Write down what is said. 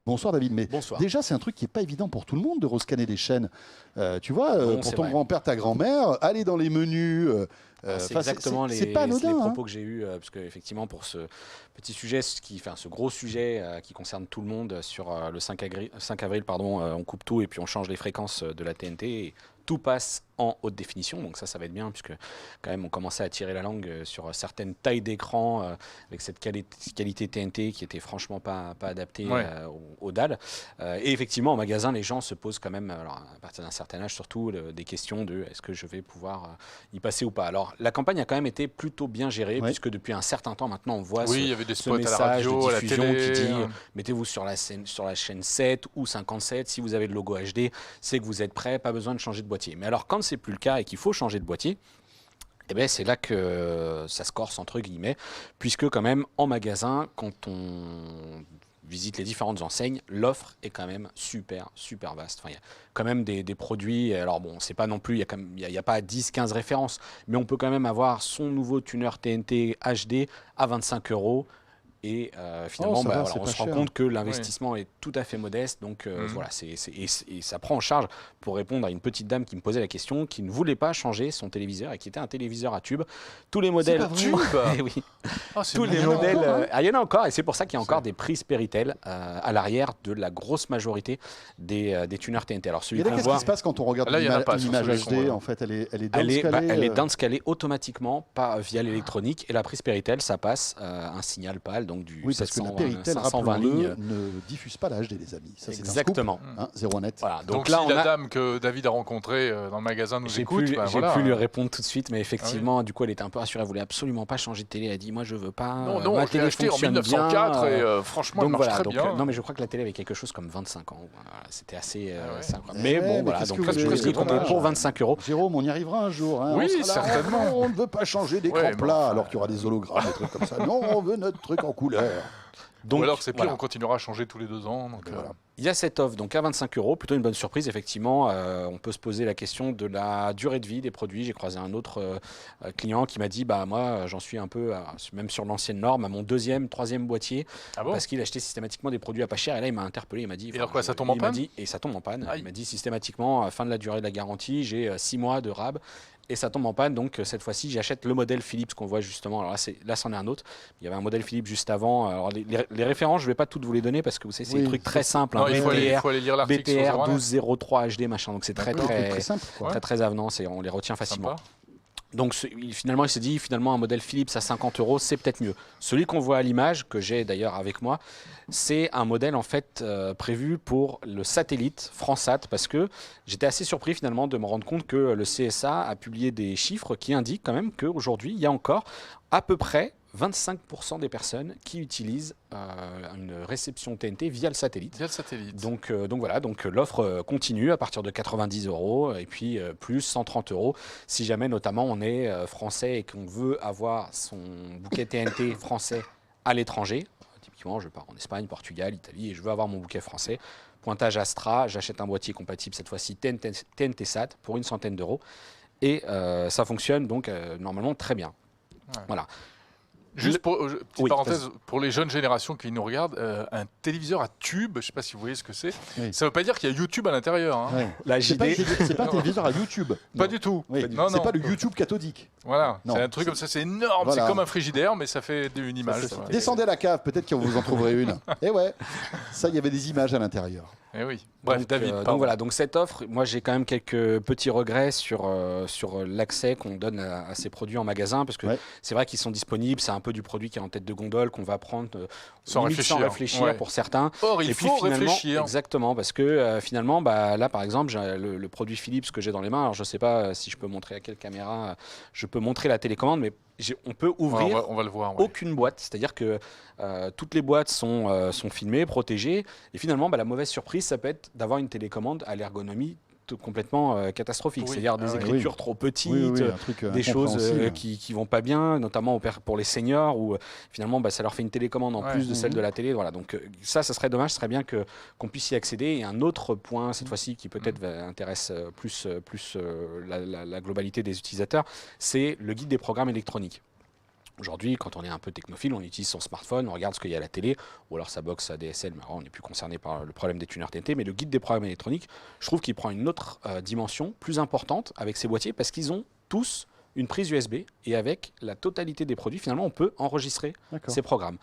Bonsoir David, mais Bonsoir. déjà c'est un truc qui n'est pas évident pour tout le monde de rescanner des chaînes. Tu vois, Non, pour c'est ton vrai. grand-père, ta grand-mère, aller dans les menus, C'est 'fin, exactement c'est pas les anodin. propos que j'ai eus, parce qu'effectivement, pour ce petit sujet, ce gros sujet qui concerne tout le monde sur le 5 avril, pardon, on coupe tout et puis on change les fréquences de la TNT. Et tout passe en haute définition, donc ça va être bien, puisque quand même on commençait à tirer la langue sur certaines tailles d'écran avec cette qualité TNT qui était franchement pas adaptée Ouais. aux dalles. Et effectivement, en magasin, les gens se posent quand même, alors à partir d'un certain âge surtout, des questions de est-ce que je vais pouvoir y passer ou pas. Alors la campagne a quand même été plutôt bien gérée, Ouais. puisque depuis un certain temps maintenant, on voit Oui, il y avait des ce spots à la message radio, de à la diffusion télé. qui dit mettez-vous sur la chaîne 7 ou 57, si vous avez le logo HD, c'est que vous êtes prêt, pas besoin de changer de boîtier. Mais alors quand c'est plus le cas et qu'il faut changer de boîtier, eh ben, c'est là que ça se corse entre guillemets, puisque quand même en magasin, quand on visite les différentes enseignes, l'offre est quand même super vaste. Enfin, il y a quand même des produits, alors bon, c'est pas non plus, il y a pas 10-15 références, mais on peut quand même avoir son nouveau tuner TNT HD à 25 €. Et finalement, ça va, voilà, c'est on pas se rend cher. compte que l'investissement est tout à fait modeste. Donc voilà, et ça prend en charge, pour répondre à une petite dame qui me posait la question, qui ne voulait pas changer son téléviseur et qui était un téléviseur à tube. Tous les modèles... pas vrai. Tube. Eh oui. Ah, c'est Tous les mignon. modèles... encore, hein. il y en a encore, et c'est pour ça qu'il y a encore C'est- des prises Péritel à l'arrière de la grosse majorité des tuners TNT. Alors Et celui là, qu'on qu'est-ce voit... qui se passe quand on regarde Là, il y en a pas une sur image celui qu'on HD? voit. En fait, elle est Elle est, downscalée, elle est downscalée automatiquement via l'électronique, et la prise Péritel, ça passe un signal PAL, donc du Oui, parce que la 720, Péritel, 520 rappelons-le, lignes. ne diffuse pas la HD, les amis. Ça, c'est un scoop, Exactement. hein, 01 net. Voilà, Donc, là, si on la a... dame que David a rencontrée dans le magasin nous J'ai écoute, pu, ben j'ai voilà. pu lui répondre tout de suite, mais effectivement, du coup, elle était un peu rassurée. Elle voulait absolument pas changer de télé. Elle a dit, moi, je veux pas. Non, ma non, je l'ai télé acheté en fonctionne 1904 bien, et franchement, elle donc marche voilà. très Donc, bien. non, mais je crois que la télé avait quelque chose comme 25 ans. Voilà, c'était assez. Ah ouais. assez incroyable. Eh Mais ouais, bon, mais voilà. qu'est-ce Donc, que vous je voulez, dis qu'on voilà. est pour 25 €. Jérôme, on y arrivera un jour. Hein. Oui, On sera là, certainement. On ne veut pas changer d'écran Ouais, mais plat, enfin, alors qu'il y aura des hologrammes, des trucs comme ça. Non, on veut notre truc en couleur. Donc, Ou alors c'est pire, voilà. on continuera à changer tous les 2 ans. Donc, Voilà. Il y a cette offre donc à 25 €, plutôt une bonne surprise. Effectivement, on peut se poser la question de la durée de vie des produits. J'ai croisé un autre client qui m'a dit, bah moi j'en suis un peu, même sur l'ancienne norme, à mon deuxième, troisième boîtier, Ah bon. parce qu'il achetait systématiquement des produits à pas cher. Et là, il m'a interpellé, il m'a dit... alors quoi, ça tombe en il m'a panne dit, et ça tombe en panne. Aïe. Il m'a dit systématiquement, fin de la durée de la garantie, j'ai 6 mois de RAB. Et ça tombe en panne, donc cette fois-ci j'achète le modèle Philips qu'on voit justement. Alors là c'en est un autre. Il y avait un modèle Philips juste avant. Alors les références, je ne vais pas toutes vous les donner parce que vous savez, c'est Oui, des trucs très simples. Non, hein. il faut aller lire l'article sur BTR 01net. 1203 HD machin, donc c'est très Oui, très, très simple, quoi. très très avenant, on les retient facilement. Sympa. Donc finalement il s'est dit, finalement un modèle Philips à 50 € c'est peut-être mieux. Celui qu'on voit à l'image, que j'ai d'ailleurs avec moi, c'est un modèle en fait prévu pour le satellite Fransat, parce que j'étais assez surpris finalement de me rendre compte que le CSA a publié des chiffres qui indiquent quand même qu'aujourd'hui il y a encore à peu près 25% des personnes qui utilisent une réception TNT via le satellite. Via le satellite. Donc voilà, donc l'offre continue à partir de 90 € et puis plus 130 € si jamais notamment on est français et qu'on veut avoir son bouquet TNT français à l'étranger. Typiquement, je pars en Espagne, Portugal, Italie et je veux avoir mon bouquet français. Pointage Astra, j'achète un boîtier compatible cette fois-ci TNT Sat pour une centaine d'euros et ça fonctionne donc normalement très bien. Ouais. Voilà. Juste pour petite Oui, parenthèse, pour les jeunes générations qui nous regardent, un téléviseur à tube, je ne sais pas si vous voyez ce que c'est. Oui. Ça ne veut pas dire qu'il y a YouTube à l'intérieur. Hein. Ouais. La C'est pas, JD, c'est pas un téléviseur à YouTube. Pas Non. du tout. Oui. Non, C'est non. pas le YouTube cathodique. Voilà, Non. c'est un truc comme ça, c'est énorme, Voilà. c'est comme un frigidaire, mais ça fait une image. ça va. Descendez à la cave, peut-être que vous en trouverez une. Et ouais, ça, il y avait des images à l'intérieur. Eh oui. Bref, donc, David, donc pardon. voilà, donc cette offre, moi j'ai quand même quelques petits regrets sur l'accès qu'on donne à ces produits en magasin, parce que Ouais. c'est vrai qu'ils sont disponibles, c'est un peu du produit qui est en tête de gondole, qu'on va prendre Sans limite réfléchir. Ouais. pour certains. Or, il Et puis faut finalement, réfléchir. exactement, parce que finalement, bah, là par exemple, j'ai le produit Philips que j'ai dans les mains, alors je ne sais pas si je peux montrer à quelle caméra, je peux montrer la télécommande, mais on peut Ouais, ouvrir on va le voir. Ouais. aucune boîte, c'est-à-dire que toutes les boîtes sont filmées, protégées, et finalement bah, la mauvaise surprise ça peut être d'avoir une télécommande à l'ergonomie complètement catastrophique, Oui. c'est-à-dire des Ah oui. écritures trop petites, Oui, un truc des choses incompréhensible. qui vont pas bien, notamment pour les seniors, où finalement bah, ça leur fait une télécommande en Ouais. plus de celle de la télé. Voilà, donc ça serait dommage, ce serait bien qu'on puisse y accéder. Et un autre point, cette fois-ci, qui peut-être intéresse plus la globalité des utilisateurs, c'est le guide des programmes électroniques. Aujourd'hui, quand on est un peu technophile, on utilise son smartphone, on regarde ce qu'il y a à la télé, ou alors sa box ADSL, mais alors on n'est plus concerné par le problème des tuners TNT. Mais le guide des programmes électroniques, je trouve qu'il prend une autre dimension plus importante avec ces boîtiers, parce qu'ils ont tous une prise USB, et avec la totalité des produits, finalement, on peut enregistrer D'accord. ces programmes.